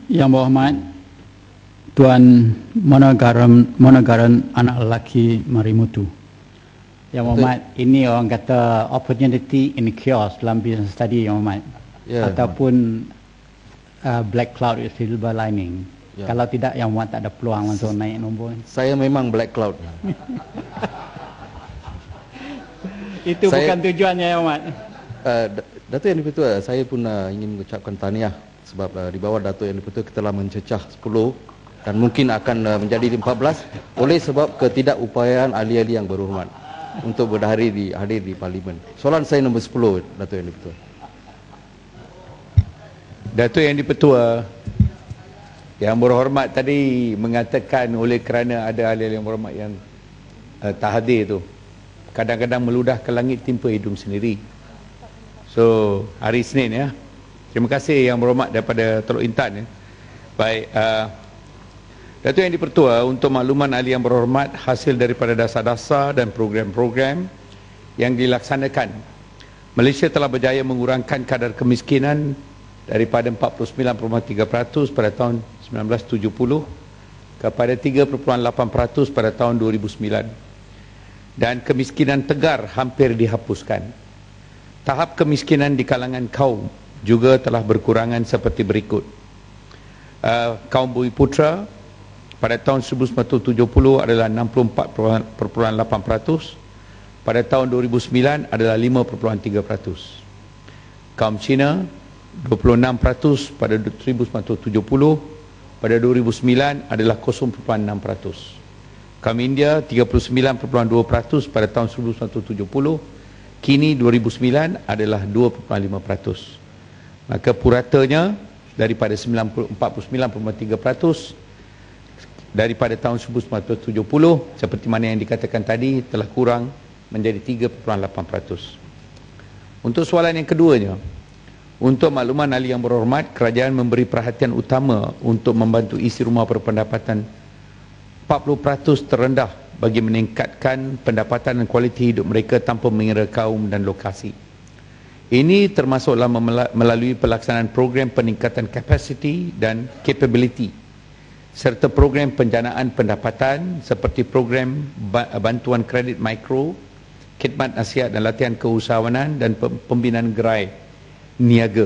Yang Berhormat Tuan Monagaran anak lelaki Marimutu. Yang Berhormat, ini orang kata opportunity in chaos dalam business study, Yang Berhormat. Ya, Ataupun black cloud with silver lining. Ya. Kalau tidak, Yang Berhormat tak ada peluang untuk naik nombor. Saya memang black cloud. Itu bukan tujuannya, Yang Berhormat. Datuk Yang di-Pertua, saya pun ingin mengucapkan tahniah sebab di bawah Datuk Yang di-Pertua kita telah mencecah 10 dan mungkin akan menjadi 14 oleh sebab ketidakupayaan ahli-ahli yang berhormat untuk hadir di parlimen. Soalan saya nombor 10, Datuk Yang di-Pertua. Datuk Yang di-Pertua, Yang Berhormat tadi mengatakan oleh kerana ada ahli yang berhormat yang tak hadir tu, kadang-kadang meludah ke langit timpa hidung sendiri. So hari Isnin ya. Terima kasih Yang Berhormat daripada Teluk Intan ya. Baik, Datuk Yang di-Pertua, untuk makluman ahli yang berhormat, hasil daripada dasar-dasar dan program-program yang dilaksanakan, Malaysia telah berjaya mengurangkan kadar kemiskinan daripada 49.3% pada tahun 1970 kepada 3.8% pada tahun 2009, dan kemiskinan tegar hampir dihapuskan. Tahap kemiskinan di kalangan kaum juga telah berkurangan seperti berikut. Kaum Bumiputra pada tahun 1970 adalah 64.8%, pada tahun 2009 adalah 5.3%. Kaum Cina 26% pada 1970, pada 2009 adalah 0.6%. Kaum India 39.2% pada tahun 1970, kini 2009 adalah 2.5%. Maka puratanya daripada 49.3% daripada tahun 1970, seperti mana yang dikatakan tadi, telah kurang menjadi 3.8%. Untuk soalan yang keduanya, untuk makluman ahli yang berhormat, kerajaan memberi perhatian utama untuk membantu isi rumah berpendapatan 40% terendah bagi meningkatkan pendapatan dan kualiti hidup mereka tanpa mengira kaum dan lokasi. Ini termasuklah melalui pelaksanaan program peningkatan kapasiti dan capability serta program penjanaan pendapatan seperti program bantuan kredit mikro, khidmat nasihat dan latihan keusahawanan dan pembinaan gerai niaga.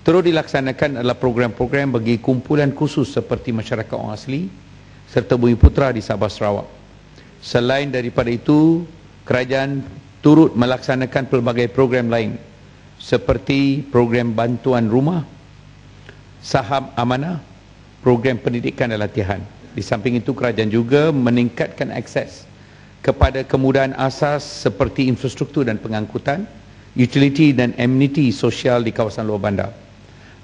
Terus dilaksanakan adalah program-program bagi kumpulan khusus seperti masyarakat orang asli serta Bumiputra di Sabah Sarawak. Selain daripada itu, kerajaan turut melaksanakan pelbagai program lain seperti program bantuan rumah, saham amanah, program pendidikan dan latihan. Di samping itu, kerajaan juga meningkatkan akses kepada kemudahan asas seperti infrastruktur dan pengangkutan, utility dan ameniti sosial di kawasan luar bandar.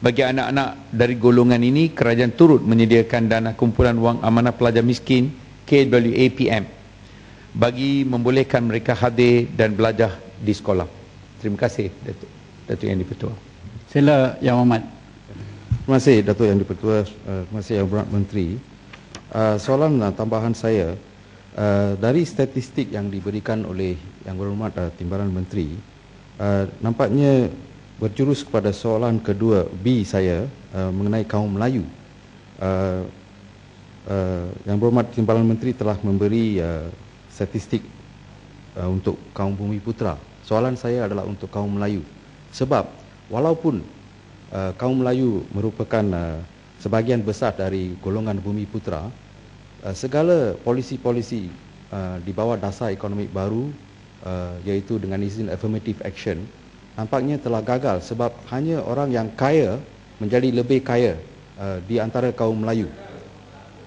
Bagi anak-anak dari golongan ini, kerajaan turut menyediakan dana kumpulan wang amanah pelajar miskin KWAPM bagi membolehkan mereka hadir dan belajar di sekolah. Terima kasih Datuk Yang di-Pertua. Sila Yang Berhormat. Terima kasih Datuk Yang di-Pertua. Terima kasih Yang Berhormat Menteri. Soalan tambahan saya, dari statistik yang diberikan oleh Yang Berhormat Timbalan Menteri, nampaknya berjurus kepada soalan kedua B saya mengenai kaum Melayu. Yang Berhormat Timbalan Menteri telah memberi statistik untuk kaum Bumiputra. Soalan saya adalah untuk kaum Melayu. Sebab walaupun kaum Melayu merupakan sebahagian besar dari golongan Bumiputra, segala polisi-polisi di bawah dasar ekonomi baru, iaitu dengan izin affirmative action, nampaknya telah gagal sebab hanya orang yang kaya menjadi lebih kaya di antara kaum Melayu.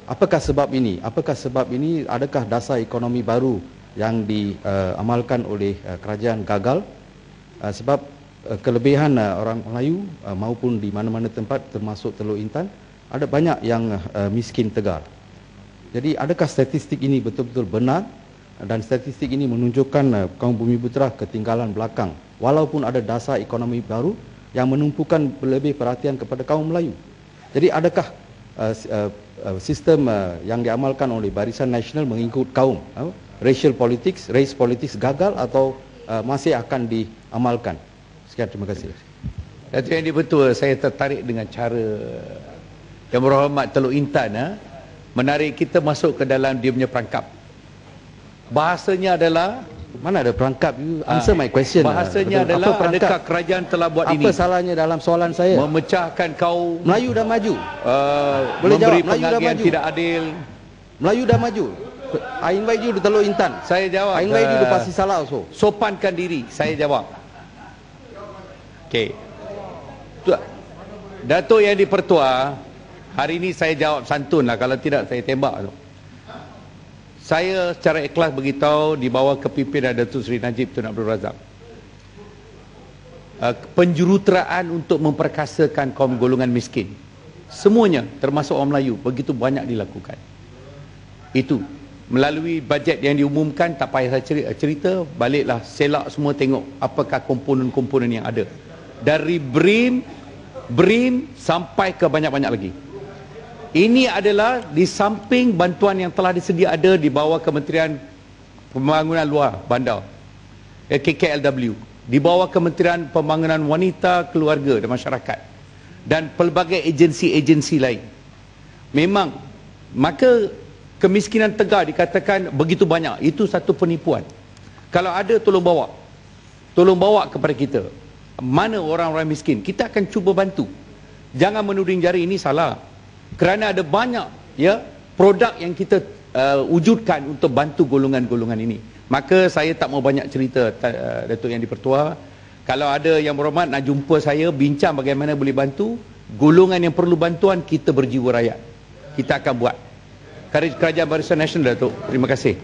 Apakah sebab ini? Adakah dasar ekonomi baru yang diamalkan oleh kerajaan gagal? Sebab kelebihan orang Melayu maupun di mana-mana tempat termasuk Teluk Intan, ada banyak yang miskin tegar. Jadi adakah statistik ini betul-betul benar, dan statistik ini menunjukkan kaum Bumiputra ketinggalan belakang walaupun ada dasar ekonomi baru yang menumpukan lebih perhatian kepada kaum Melayu? Jadi adakah sistem yang diamalkan oleh Barisan Nasional mengikut kaum, racial politics, race politics gagal atau masih akan diamalkan? Sekian, terima kasih. Datuk Yang di-Pertua, saya tertarik dengan cara Yang Berhormat Teluk Intan menarik kita masuk ke dalam dia punya perangkap. Bahasanya adalah, mana ada perangkap? You answer my question. bahasanya adalah, adakah kerajaan telah buat ini? Apa salahnya dalam soalan saya? Memecahkan kaum, Melayu dah maju. memberi Boleh jawab, Melayu dah penghargaan maju. tidak adil. Melayu dah maju. I invite you to Teluk Intan. Saya jawab, I invite you to Pasir Salah also. sopankan diri. Saya jawab. Okey. Datuk Yang di-Pertua, hari ini saya jawab santun lah, kalau tidak saya tembak tu. Saya secara ikhlas beritahu di bawah kepimpinan Datuk Seri Najib Tun Abdul Razak, penjuruteraan untuk memperkasakan kaum golongan miskin, semuanya termasuk orang Melayu, begitu banyak dilakukan. Itu melalui bajet yang diumumkan, tak payah saya cerita, baliklah selak semua tengok apakah komponen-komponen yang ada, dari BRIN sampai ke banyak-banyak lagi. Ini adalah di samping bantuan yang telah disedia ada di bawah Kementerian Pembangunan Luar Bandar, KKLW, di bawah Kementerian Pembangunan Wanita, Keluarga dan Masyarakat, dan pelbagai agensi-agensi lain. Memang, maka kemiskinan tegar dikatakan begitu banyak, itu satu penipuan. Kalau ada, tolong bawa kepada kita. Mana orang-orang miskin, kita akan cuba bantu. Jangan menuding jari, ini salah. Kerana ada banyak produk yang kita wujudkan untuk bantu golongan-golongan ini. Maka saya tak mau banyak cerita, Datuk Yang di-Pertua. Kalau ada Yang Berhormat nak jumpa saya, bincang bagaimana boleh bantu golongan yang perlu bantuan, kita berjiwa rakyat, kita akan buat. Kerajaan Barisan Nasional, Datuk. Terima kasih.